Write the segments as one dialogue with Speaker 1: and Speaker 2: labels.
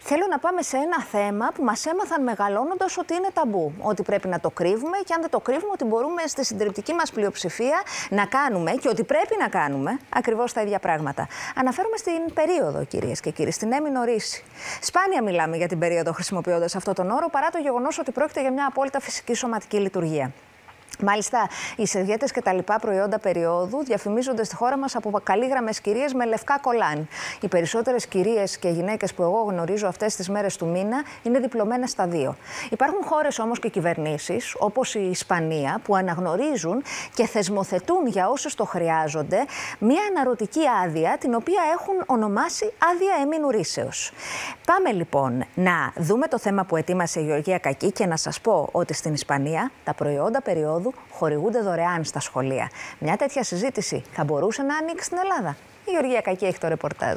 Speaker 1: Θέλω να πάμε σε ένα θέμα που μας έμαθαν μεγαλώνοντας ότι είναι ταμπού. Ότι πρέπει να το κρύβουμε και αν δεν το κρύβουμε, ότι μπορούμε στη συντριπτική μας πλειοψηφία να κάνουμε και ότι πρέπει να κάνουμε ακριβώς τα ίδια πράγματα. Αναφέρομαι στην περίοδο, κυρίες και κύριοι, στην έμεινο ρίση. Σπάνια μιλάμε για την περίοδο χρησιμοποιώντας αυτόν τον όρο, παρά το γεγονός ότι πρόκειται για μια απόλυτα φυσική σωματική λειτουργία. Μάλιστα, οι σερβιέτες και τα λοιπά προϊόντα περίοδου διαφημίζονται στη χώρα μας από καλήγραμμες κυρίες με λευκά κολάν. Οι περισσότερες κυρίες και γυναίκες που εγώ γνωρίζω αυτές τις μέρες του μήνα είναι διπλωμένες στα δύο. Υπάρχουν χώρες όμως και κυβερνήσεις, όπως η Ισπανία, που αναγνωρίζουν και θεσμοθετούν για όσους το χρειάζονται μια αναρωτική άδεια, την οποία έχουν ονομάσει άδεια έμεινου ρήσεως. Πάμε λοιπόν να δούμε το θέμα που ετοίμασε η Γεωργία Κακή και να σας πω ότι στην Ισπανία τα προϊόντα περίοδου χορηγούνται δωρεάν στα σχολεία. Μια τέτοια συζήτηση θα μπορούσε να ανοίξει στην Ελλάδα. Η Γεωργία Κακή έχει το ρεπορτάζ.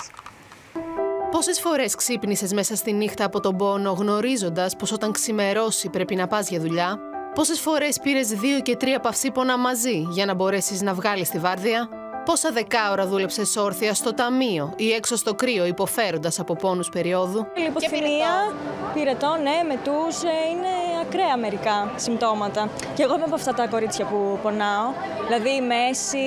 Speaker 2: Πόσες φορές ξύπνησες μέσα στη νύχτα από τον πόνο, γνωρίζοντας πως όταν ξημερώσει πρέπει να πας για δουλειά? Πόσες φορές πήρες 2 και 3 παυσίπονα μαζί για να μπορέσεις να βγάλεις τη βάρδια? Πόσα δεκάωρα δούλεψες όρθια στο ταμείο ή έξω στο κρύο υποφέροντας από πόνους περίοδου?
Speaker 3: Λιποθυμία, πυρετό, ναι, μετούς, είναι ακραία μερικά συμπτώματα. Και εγώ είμαι από αυτά τα κορίτσια που πονάω, δηλαδή η μέση,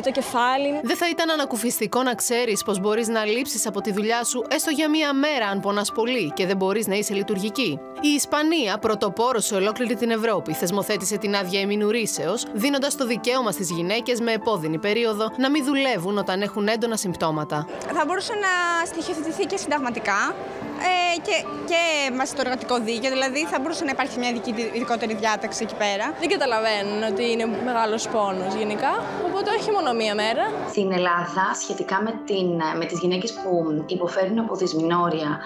Speaker 3: το κεφάλι.
Speaker 2: Δεν θα ήταν ανακουφιστικό να ξέρεις πως μπορείς να λείψεις από τη δουλειά σου έστω για μία μέρα αν πονάς πολύ και δεν μπορείς να είσαι λειτουργική? Η Ισπανία, πρωτοπόρος σε ολόκληρη την Ευρώπη, θεσμοθέτησε την άδεια έμεινου ρήσεως, δίνοντας το δικαίωμα στις γυναίκες με επώδυνη περίοδο να μην δουλεύουν όταν έχουν έντονα συμπτώματα.
Speaker 4: Θα μπορούσε να στοιχειοθετηθεί και συνταγματικά και μέσα στο εργατικό δίκαιο, δηλαδή θα μπορούσε να υπάρχει μια ειδικότερη διάταξη εκεί πέρα.
Speaker 3: Δεν καταλαβαίνουν ότι είναι μεγάλος πόνος γενικά, οπότε όχι μόνο μία μέρα.
Speaker 5: Στην Ελλάδα, σχετικά με τις γυναίκες που υποφέρουν από δυσμηνόρια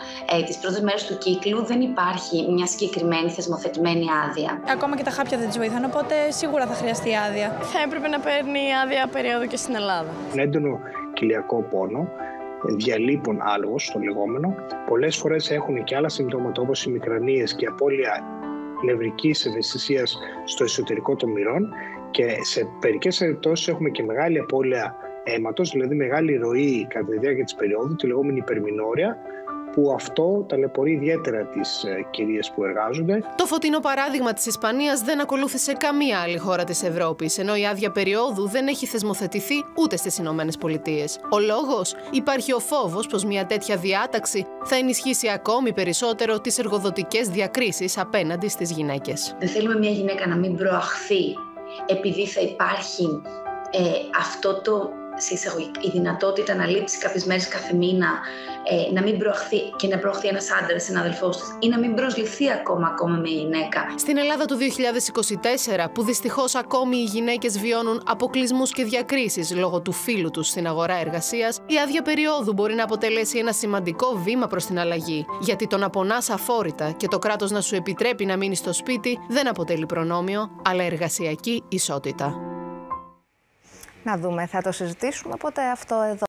Speaker 5: τις πρώτες μέρες του κύκλου, δεν υπάρχει μια συγκεκριμένη θεσμοθετημένη άδεια.
Speaker 3: Ακόμα και τα χάπια δεν τις βοηθάνε, οπότε σίγουρα θα χρειαστεί άδεια. Θα έπρεπε να παίρνει άδεια περίοδο και στην Ελλάδα.
Speaker 6: Έντονο κοιλιακό πόνο, διαλείπων άλγος, το λεγόμενο. Πολλές φορές έχουν και άλλα συμπτώματα όπως οι μικρανίες και απώλεια νευρικής ευαισθησίας στο εσωτερικό των μυρών και σε μερικές περιπτώσεις έχουμε και μεγάλη απώλεια αίματος, δηλαδή μεγάλη ροή κατά τη διάρκεια της περίοδου, τη λεγόμενη υπερμηνόρια, που αυτό ταλαιπωρεί ιδιαίτερα τις κυρίες που εργάζονται.
Speaker 2: Το φωτεινό παράδειγμα της Ισπανίας δεν ακολούθησε καμία άλλη χώρα της Ευρώπης, ενώ η άδεια περίοδου δεν έχει θεσμοθετηθεί ούτε στις Ηνωμένες Πολιτείες. Ο λόγος? Υπάρχει ο φόβος πως μια τέτοια διάταξη θα ενισχύσει ακόμη περισσότερο τις εργοδοτικές διακρίσεις απέναντι στις γυναίκες.
Speaker 5: Δεν θέλουμε μια γυναίκα να μην προαχθεί επειδή θα υπάρχει η δυνατότητα να λείψει κάποιες μέρες κάθε μήνα, να μην προαχθεί και να προαχθεί ένας άντρας, συναδελφός της, ή να μην προσληφθεί ακόμα με γυναίκα.
Speaker 2: Στην Ελλάδα του 2024, που δυστυχώς ακόμη οι γυναίκες βιώνουν αποκλεισμούς και διακρίσεις λόγω του φύλου τους στην αγορά εργασίας, η άδεια περίοδου μπορεί να αποτελέσει ένα σημαντικό βήμα προς την αλλαγή. Γιατί το να πονάς αφόρητα και το κράτος να σου επιτρέπει να μείνεις στο σπίτι δεν αποτελεί προνόμιο, αλλά εργασιακή ισότητα.
Speaker 1: Να δούμε, θα το συζητήσουμε, οπότε αυτό εδώ.